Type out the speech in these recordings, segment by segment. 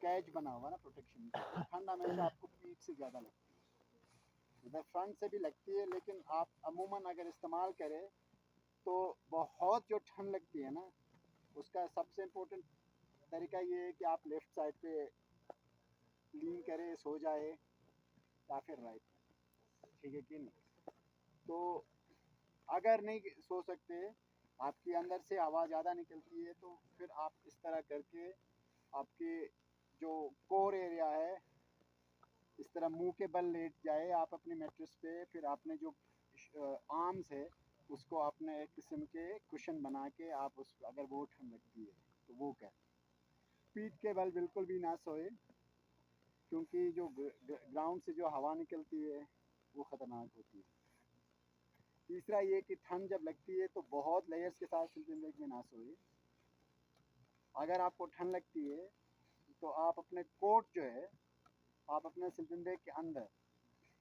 Catch बना हुआ ना प्रोटेक्शन का, तो ठंड हमेशा आपको पीठ से ज़्यादा लगती है, इधर फ्रंट से भी लगती है, लेकिन आप अमूमन अगर इस्तेमाल करें तो बहुत जो ठंड लगती है ना, उसका सबसे इम्पोर्टेंट तरीका ये है कि आप लेफ़्ट साइड पे लीन करें, सो जाए, या फिर राइट, ठीक है कि नहीं। तो अगर नहीं सो सकते, आपकी अंदर से हवा ज़्यादा निकलती है, तो फिर आप इस तरह करके आपके जो कोर एरिया है, इस तरह मुंह के बल लेट जाए आप अपने मैट्रेस पे, फिर आपने जो आर्म्स है उसको आपने एक किस्म के कुशन बना के आप उस, अगर वो ठंड लगती है तो वो करें। पीठ के बल बिल्कुल भी ना सोए, क्योंकि जो ग्राउंड से जो हवा निकलती है वो ख़तरनाक होती है। तीसरा ये कि ठंड जब लगती है तो बहुत लेयर्स के साथ स्लीपिंग बैग में ना सोए। अगर आपको ठंड लगती है तो आप अपने कोट जो है, आप अपने स्लीपिंग बैग के अंदर,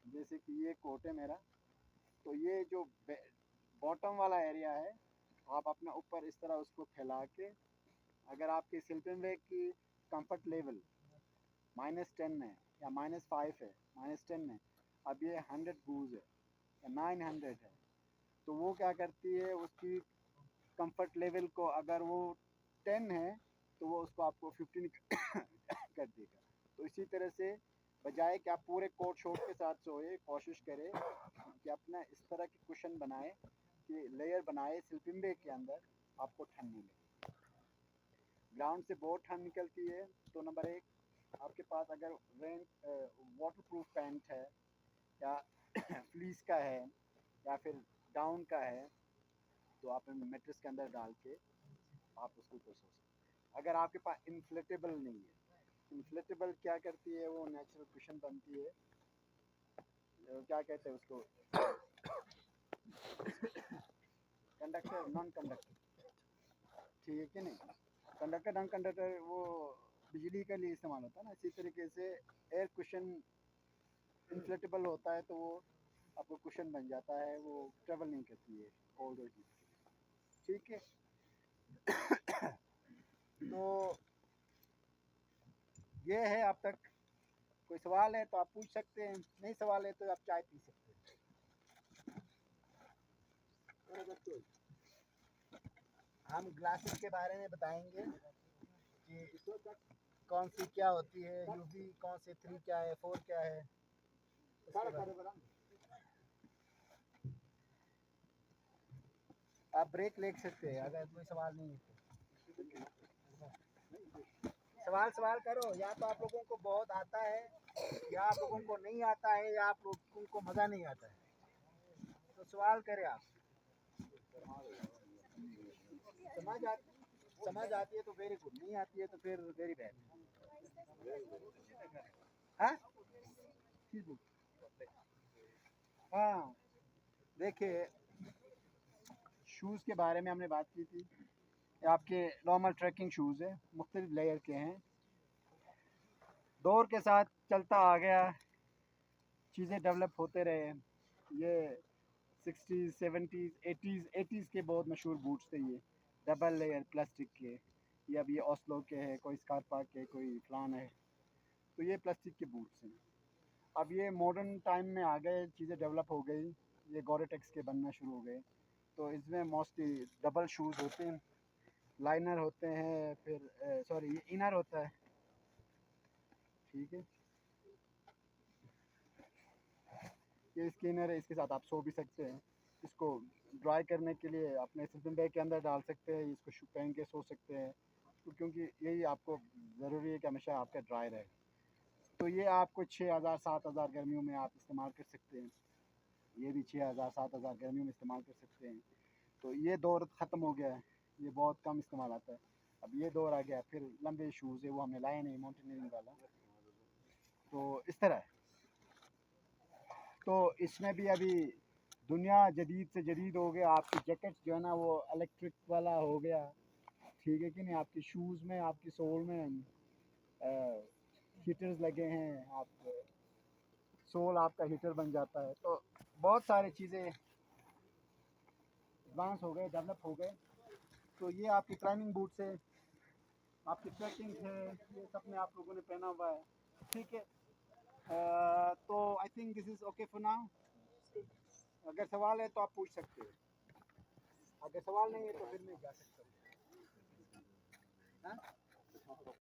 जैसे कि ये कोट है मेरा, तो ये जो बॉटम वाला एरिया है, आप अपना ऊपर इस तरह उसको फैला के, अगर आपके स्लीपिंग बैग की कंफर्ट लेवल -10 है या -5 है, -10 है, अब ये 100 गूज है या 900 है, तो वो क्या करती है, उसकी कंफर्ट लेवल को, अगर वो 10 है तो वो उसको आपको 15 कर देगा। तो इसी तरह से बजाय कि आप पूरे कोट शोट के साथ सोए, कोशिश करें कि अपना इस तरह की कुशन बनाए, कि लेयर बनाए स्लीपिंग बैग के अंदर, आपको ठंड नहीं लगे। ग्राउंड से बहुत ठंड निकलती है, तो नंबर एक, आपके पास अगर रेन वाटर प्रूफ पैंट है या फ्लीस का है या फिर डाउन का है, तो आप मैट्रेस के अंदर डाल के आप उसके ऊपर सो सकते हैं। अगर आपके पास इन्फ्लेटेबल नहीं है, इन्फ्लेटेबल क्या करती है, वो नेचुरल कुशन बनती है, क्या कहते हैं उसको, कंडक्टर नॉन कंडक्टर, ठीक है कि नहीं। कंडक्टर नॉन कंडक्टर वो बिजली के लिए इस्तेमाल होता है ना, इसी तरीके से एयर कुशन इन्फ्लेटेबल होता है, तो वो आपको कुशन बन जाता है, वो ट्रेवल नहीं करती है कोल्ड और हीट, ठीक है। तो ये है अब तक। कोई सवाल है तो आप पूछ सकते हैं, नहीं सवाल है तो आप चाय पी सकते हैं। हम ग्लासेस के बारे में बताएंगे कि कौन सी क्या होती है, यूवी कौन से 3 क्या है, 4 क्या है। आप ब्रेक ले सकते हैं अगर कोई सवाल नहीं है तो। सवाल करो, या तो आप लोगों को बहुत आता है, या आप लोगों को नहीं आता है, या आप लोगों को मज़ा नहीं आता है, तो सवाल करें आप। समझ आती है तो वेरी गुड, नहीं आती है तो फिर वेरी बैड। हाँ हाँ, देखिए, शूज़ के बारे में हमने बात की थी। आपके नॉर्मल ट्रैकिंग शूज़ है, मुख्तलिफ लेयर के हैं, दौर के साथ चलता आ गया, चीज़ें डेवलप होते रहे। ये 60s 70s 80s के बहुत मशहूर बूट्स थे, ये डबल लेयर प्लास्टिक के। ये अब ये ओस्लो के हैं, कोई स्कारपा के, कोई फलान है, तो ये प्लास्टिक के बूट्स हैं। अब ये मॉडर्न टाइम में आ गए, चीज़ें डेवलप हो गई, ये गोरेटेक्स के बनना शुरू हो गए, तो इसमें मोस्टली डबल शूज़ होते हैं, लाइनर होते हैं, फिर सॉरी ये इनर होता है, ठीक है, ये स्किनर है, इसके साथ आप सो भी सकते हैं। इसको ड्राई करने के लिए अपने स्लीपिंग बैग के अंदर डाल सकते हैं, इसको पहन के सो सकते हैं, तो क्योंकि यही आपको ज़रूरी है कि हमेशा आपका ड्राई रहे। तो ये आपको 6000 7000 गर्मियों में आप इस्तेमाल कर सकते हैं, ये भी 6000 7000 गर्मियों में इस्तेमाल कर सकते हैं। तो ये दौर ख़त्म हो गया है, ये बहुत कम इस्तेमाल आता है। अब ये दौर आ गया, फिर लंबे शूज़ है वो हमने लाए नहीं, माउंटेनियरिंग वाला, तो इस तरह है। तो इसमें भी अभी दुनिया जदीद से जदीद हो गया, आपकी जैकेट्स जो है ना वो इलेक्ट्रिक वाला हो गया, ठीक है कि नहीं। आपकी शूज़ में, आपकी सोल में हीटर्स लगे हैं, आप सोल आपका हीटर बन जाता है, तो बहुत सारी चीज़ें एडवांस हो गए, डेवलप हो गए। तो ये आपकी क्लाइंबिंग बूट्स है, आपकी ट्रैकिंग है, ये सब में आप लोगों ने पहना हुआ है, ठीक है। तो I think this is okay for now. अगर सवाल है तो आप पूछ सकते हो, अगर सवाल नहीं है तो फिर मैं जा सकता हूँ। हाँ?